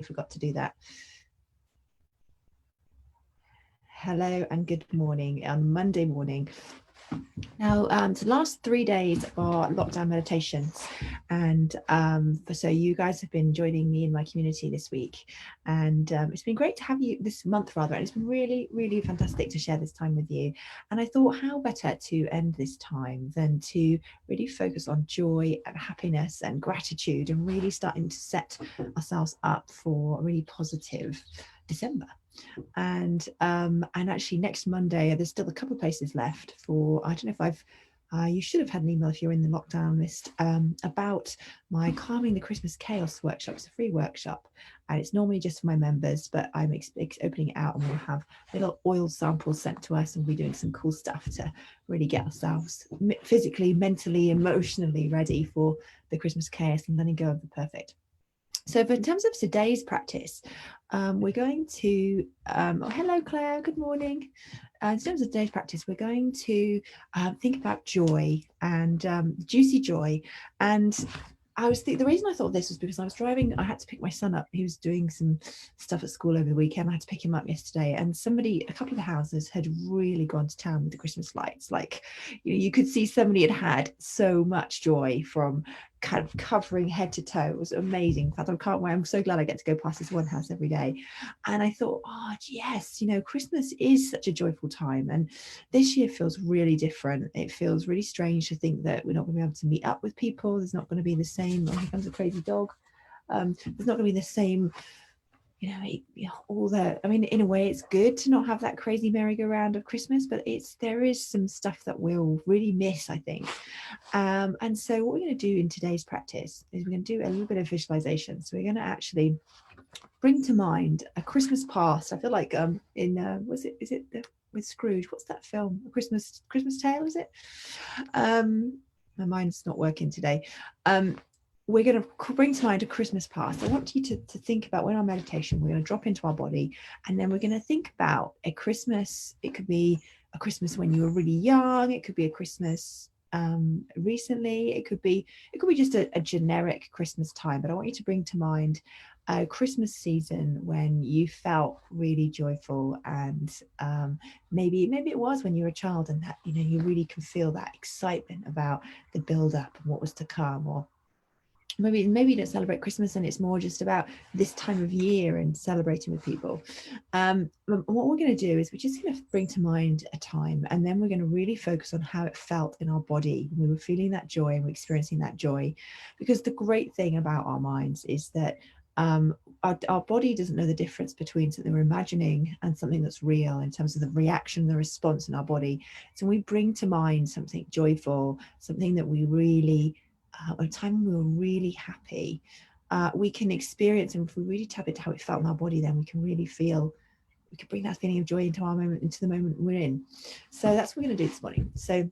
forgot to do that. Hello and good morning on Monday morning. Now, the last 3 days are lockdown meditations, and so you guys have been joining me in my community this week, and it's been great to have you this month rather, and it's been really, really fantastic to share this time with you. And I thought, how better to end this time than to really focus on joy and happiness and gratitude, and really starting to set ourselves up for a really positive December. And actually next Monday there's still a couple of places left for, I don't know if I've you should have had an email if you're in the lockdown list, about my Calming the Christmas Chaos workshop. It's a free workshop and it's normally just for my members, but I'm opening it out and we'll have little oil samples sent to us, and we'll be doing some cool stuff to really get ourselves physically, mentally, emotionally ready for the Christmas chaos and letting go of the perfect. So in terms of today's practice, we're going to, oh, hello Claire, good morning. In terms of today's practice, we're going to think about joy and juicy joy. And the reason I thought of this was because I was driving, I had to pick my son up. He was doing some stuff at school over the weekend. I had to pick him up yesterday, and a couple of the houses had really gone to town with the Christmas lights. Like, you could see somebody had so much joy from kind of covering head to toe. It was amazing. In fact, I can't wait. I'm so glad I get to go past this one house every day. And I thought, oh yes, Christmas is such a joyful time, and this year feels really different. It feels really strange to think that we're not going to be able to meet up with people. There's not going to be the same, oh, here comes a crazy dog. There's not going to be the same, all the, I mean, in a way it's good to not have that crazy merry-go-round of Christmas, but there is some stuff that we'll really miss, I think. And so what we're going to do in today's practice is we're going to do a little bit of visualization. So we're going to actually bring to mind a Christmas past. I feel like with Scrooge, what's that film? A Christmas Tale, is it? My mind's not working today. We're going to bring to mind a Christmas past. I want you to think about, when our meditation, we're going to drop into our body, and then we're going to think about a Christmas. It could be a Christmas when you were really young. It could be a Christmas recently. It could be just a generic Christmas time. But I want you to bring to mind a Christmas season when you felt really joyful, and maybe it was when you were a child, and that you really can feel that excitement about the build up and what was to come. Or maybe you don't celebrate Christmas and it's more just about this time of year and celebrating with people. What we're going to do is we're just going to bring to mind a time, and then we're going to really focus on how it felt in our body when we were feeling that joy and we're experiencing that joy. Because the great thing about our minds is that our body doesn't know the difference between something we're imagining and something that's real, in terms of the reaction, the response in our body. So when we bring to mind something joyful, something that we really, a time when we were really happy, we can experience, and if we really tap into how it felt in our body, then we can bring that feeling of joy into the moment we're in. So that's what we're going to do this morning. So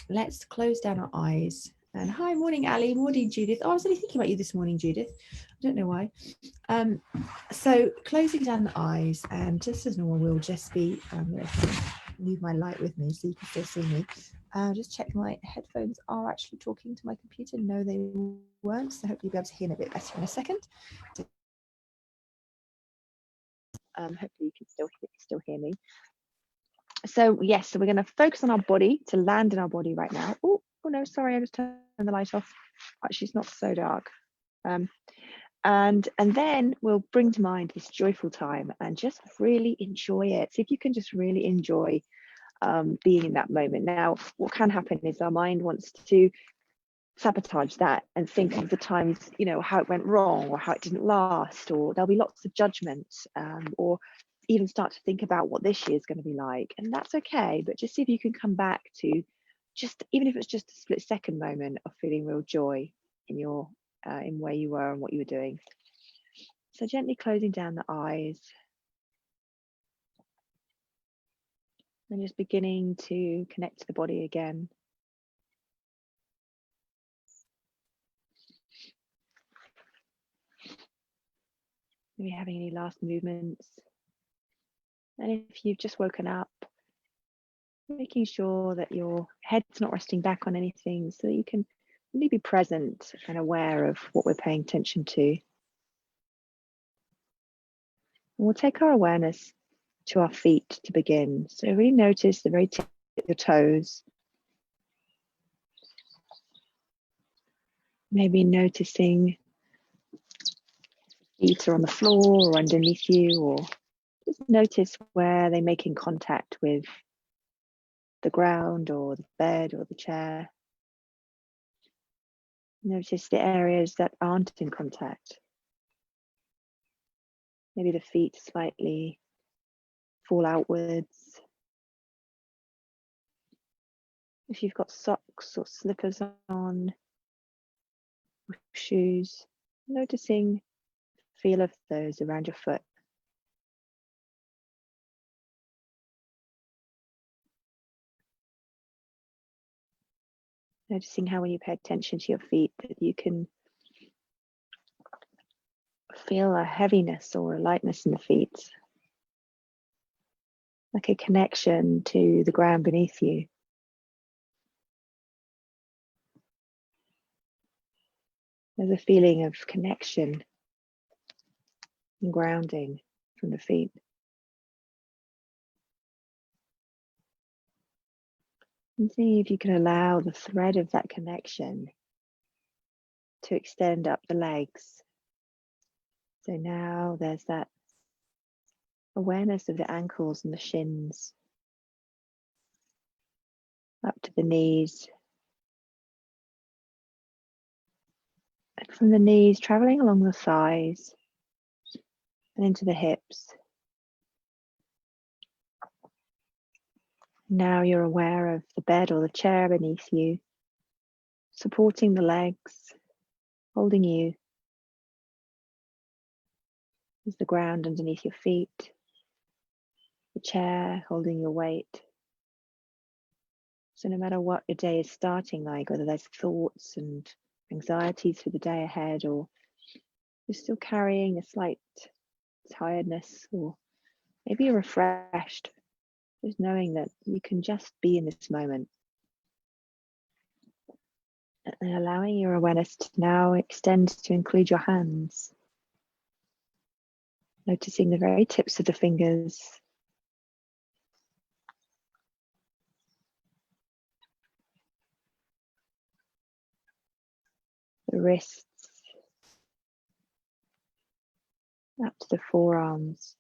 let's close down our eyes. And hi, morning Ali, morning Judith. Oh, I was only thinking about you this morning, Judith. I don't know why. So closing down the eyes, and just as normal, we'll just be, I'm going to move my light with me so you can still see me. Just check my headphones are actually talking to my computer. No, they weren't. So hopefully you'll be able to hear me a bit better in a second. Hopefully you can still hear me. So yes, so we're going to focus on our body, to land in our body right now. Oh no, sorry, I just turned the light off. Actually, it's not so dark. And then we'll bring to mind this joyful time and just really enjoy it. See if you can just really enjoy being in that moment. Now, what can happen is our mind wants to sabotage that and think of the times, how it went wrong, or how it didn't last, or there'll be lots of judgments, or even start to think about what this year is going to be like. And that's okay, but just see if you can come back to just, even if it's just a split second moment of feeling real joy in your in where you were and what you were doing. So gently closing down the eyes and just beginning to connect to the body again. Maybe having any last movements. And if you've just woken up, making sure that your head's not resting back on anything, so that you can really be present and aware of what we're paying attention to. We'll take our awareness to our feet to begin. So really notice the very tip of your toes. Maybe noticing feet are on the floor or underneath you, or just notice where they're making contact with the ground or the bed or the chair. Notice the areas that aren't in contact. Maybe the feet slightly fall outwards. If you've got socks or slippers on, or shoes, noticing the feel of those around your foot. Noticing how when you pay attention to your feet that you can feel a heaviness or a lightness in the feet, like a connection to the ground beneath you. There's a feeling of connection and grounding from the feet. And see if you can allow the thread of that connection to extend up the legs. So now there's that awareness of the ankles and the shins, up to the knees. And from the knees, traveling along the thighs and into the hips. Now you're aware of the bed or the chair beneath you, supporting the legs, holding you. There's the ground underneath your feet, the chair holding your weight. So no matter what your day is starting like, whether there's thoughts and anxieties for the day ahead, or you're still carrying a slight tiredness, or maybe you're refreshed, just knowing that you can just be in this moment. And allowing your awareness to now extend to include your hands. Noticing the very tips of the fingers. The wrists. Up to the forearms.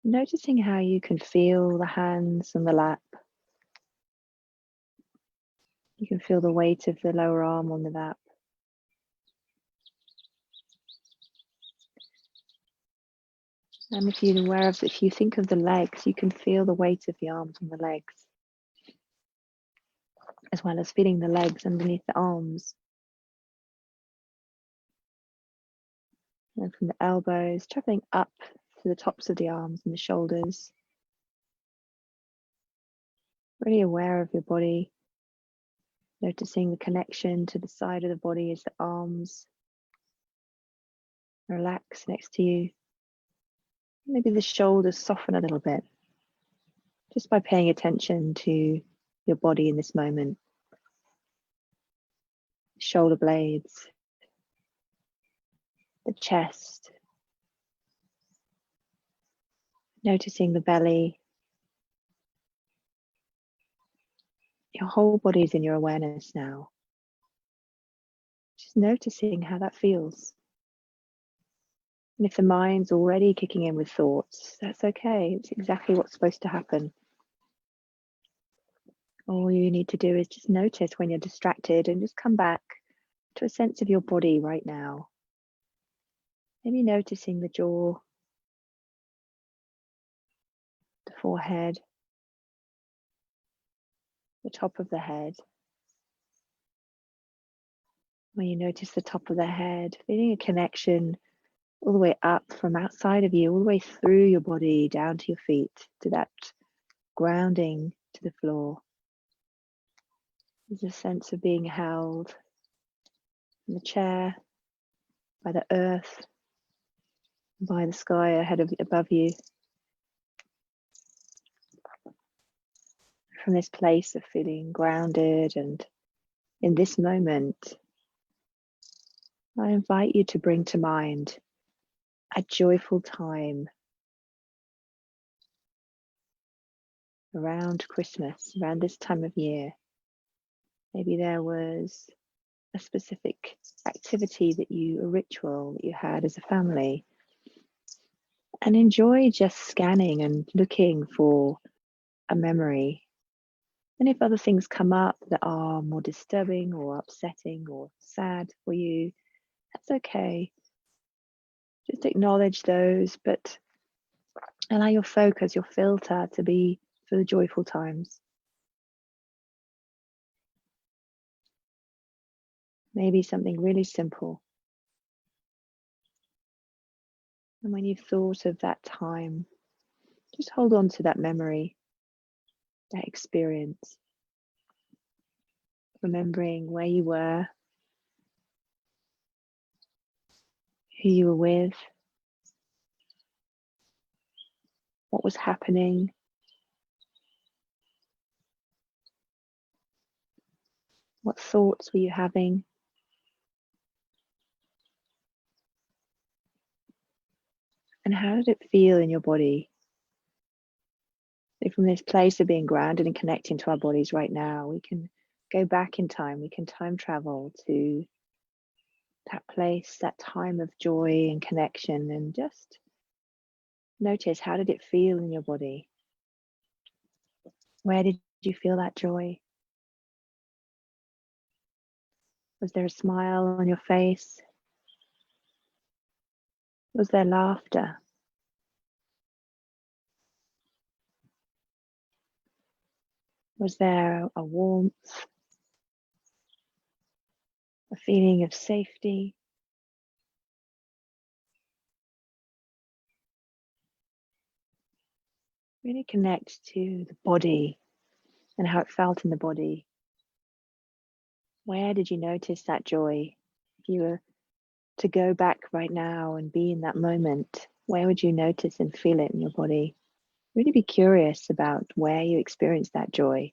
Noticing how you can feel the hands and the lap. You can feel the weight of the lower arm on the lap. And if you're aware of, if you think of the legs, you can feel the weight of the arms on the legs, as well as feeling the legs underneath the arms. And from the elbows, traveling up to the tops of the arms and the shoulders. Really aware of your body, noticing the connection to the side of the body as the arms relax next to you. Maybe the shoulders soften a little bit, just by paying attention to your body in this moment. Shoulder blades, the chest, noticing the belly. Your whole body is in your awareness now. Just noticing how that feels. And if the mind's already kicking in with thoughts, that's okay. It's exactly what's supposed to happen. All you need to do is just notice when you're distracted and just come back to a sense of your body right now. Maybe noticing the jaw, the forehead, the top of the head. When you notice the top of the head, feeling a connection all the way up from outside of you, all the way through your body, down to your feet, to that grounding to the floor. There's a sense of being held in the chair, by the earth, by the sky above you. From this place of feeling grounded and in this moment, I invite you to bring to mind a joyful time around Christmas, around this time of year. Maybe there was a specific activity a ritual that you had as a family. And enjoy just scanning and looking for a memory. And if other things come up that are more disturbing or upsetting or sad for you, that's okay. Just acknowledge those, but allow your focus, your filter to be for the joyful times. Maybe something really simple. And when you've thought of that time, just hold on to that memory, that experience, remembering where you were, who you were with, what was happening. What thoughts were you having? And how did it feel in your body? So from this place of being grounded and connecting to our bodies right now, we can go back in time. We can time travel to that place, that time of joy and connection, and just notice, how did it feel in your body? Where did you feel that joy? Was there a smile on your face? Was there laughter? Was there a warmth, a feeling of safety? Really connect to the body and how it felt in the body. Where did you notice that joy? If you were to go back right now and be in that moment, where would you notice and feel it in your body? Really be curious about where you experience that joy.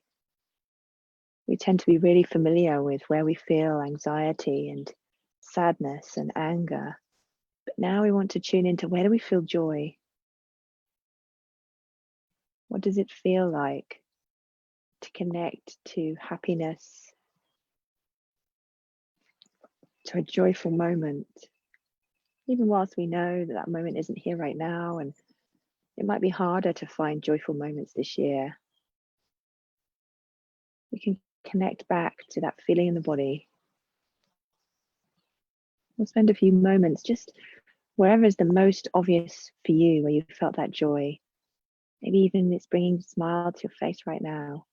We tend to be really familiar with where we feel anxiety and sadness and anger. But now we want to tune into, where do we feel joy? What does it feel like to connect to happiness, to a joyful moment? Even whilst we know that that moment isn't here right now, and it might be harder to find joyful moments this year, we can connect back to that feeling in the body. We'll spend a few moments just wherever is the most obvious for you, where you felt that joy. Maybe even it's bringing a smile to your face right now.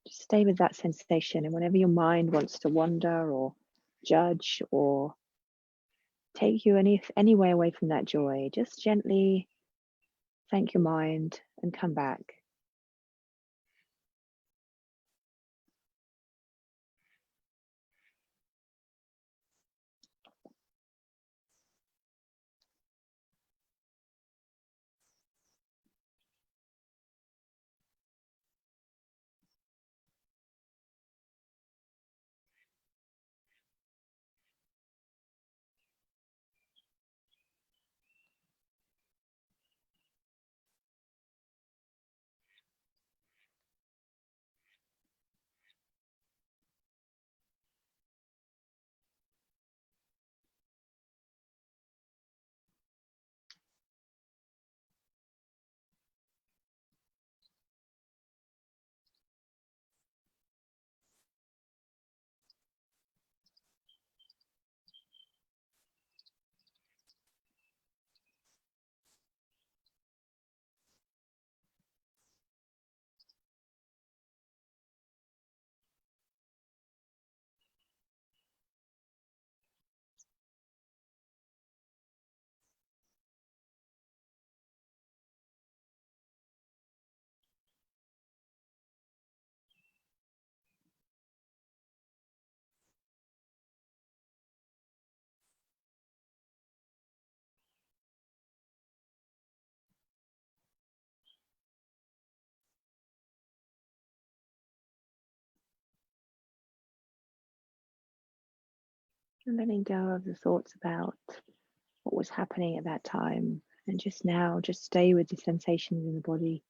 Just stay with that sensation, and whenever your mind wants to wander or judge or take you any way away from that joy, just gently thank your mind and come back. And letting go of the thoughts about what was happening at that time. And just now, just stay with the sensations in the body.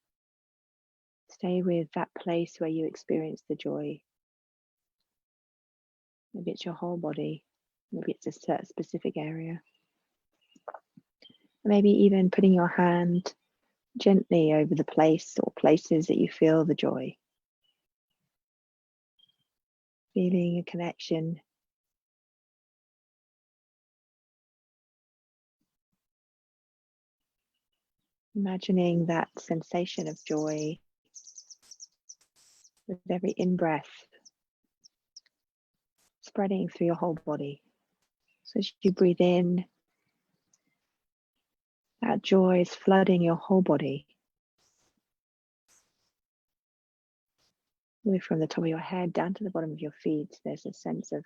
Stay with that place where you experience the joy. Maybe it's your whole body. Maybe it's a certain specific area. Maybe even putting your hand gently over the place or places that you feel the joy. Feeling a connection. Imagining that sensation of joy with every in-breath spreading through your whole body. So as you breathe in, that joy is flooding your whole body. Move from the top of your head down to the bottom of your feet. There's a sense of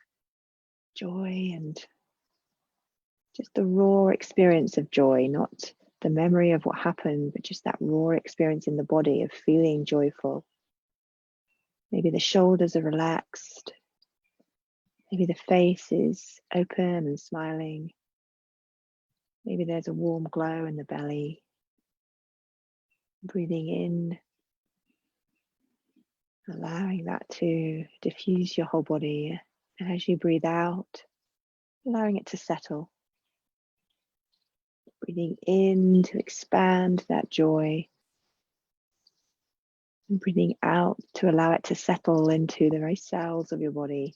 joy and just the raw experience of joy, not the memory of what happened, but just that raw experience in the body of feeling joyful. Maybe the shoulders are relaxed. Maybe the face is open and smiling. Maybe there's a warm glow in the belly. Breathing in, allowing that to diffuse your whole body. And as you breathe out, allowing it to settle. Breathing in to expand that joy. And breathing out to allow it to settle into the very cells of your body.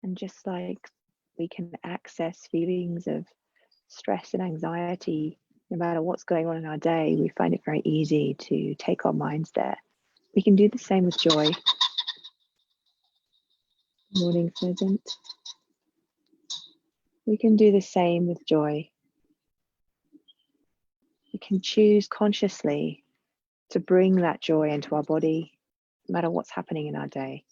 And just like we can access feelings of stress and anxiety, no matter what's going on in our day, we find it very easy to take our minds there. We can do the same with joy. Morning, Pleasant. We can do the same with joy. We can choose consciously to bring that joy into our body, no matter what's happening in our day.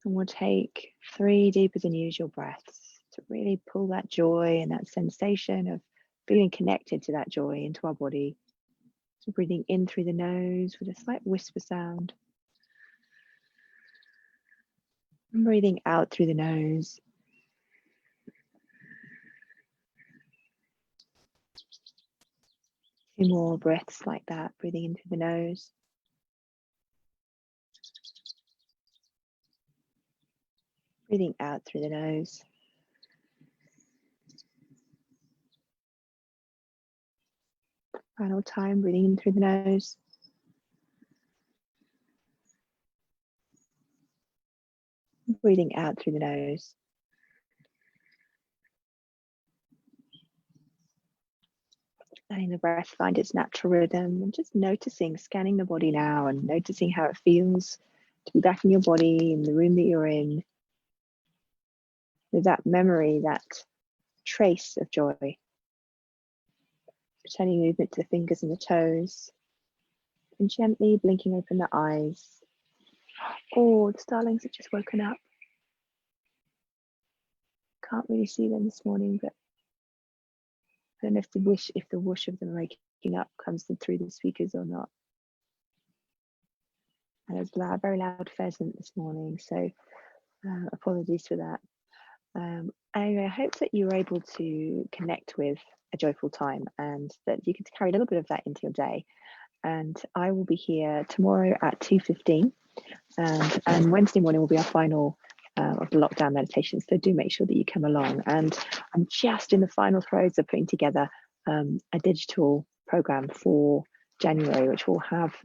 And we'll take 3 deeper than usual breaths to really pull that joy and that sensation of feeling connected to that joy into our body. So breathing in through the nose with a slight whisper sound. And breathing out through the nose. Two more breaths like that, breathing in through the nose. Breathing out through the nose. Final time, breathing in through the nose. Breathing out through the nose. Letting the breath find its natural rhythm and just noticing, scanning the body now and noticing how it feels to be back in your body, in the room that you're in, with that memory, that trace of joy. Returning movement to the fingers and the toes, and gently blinking open the eyes. Oh, the starlings have just woken up. Can't really see them this morning, but I don't know if the whoosh of them waking up comes through the speakers or not. And there's a very loud pheasant this morning, so apologies for that. Anyway, I hope that you were able to connect with a joyful time and that you can carry a little bit of that into your day. And I will be here tomorrow at 2:15, and Wednesday morning will be our final of the lockdown meditation. So do make sure that you come along. And I'm just in the final throes of putting together a digital program for January, which will have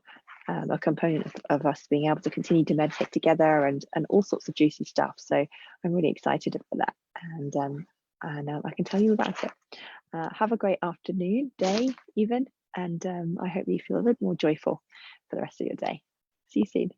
a component of us being able to continue to meditate together and all sorts of juicy stuff. So I'm really excited for that, and I can tell you about it. Have a great afternoon, day even, and I hope you feel a little more joyful for the rest of your day. See you soon.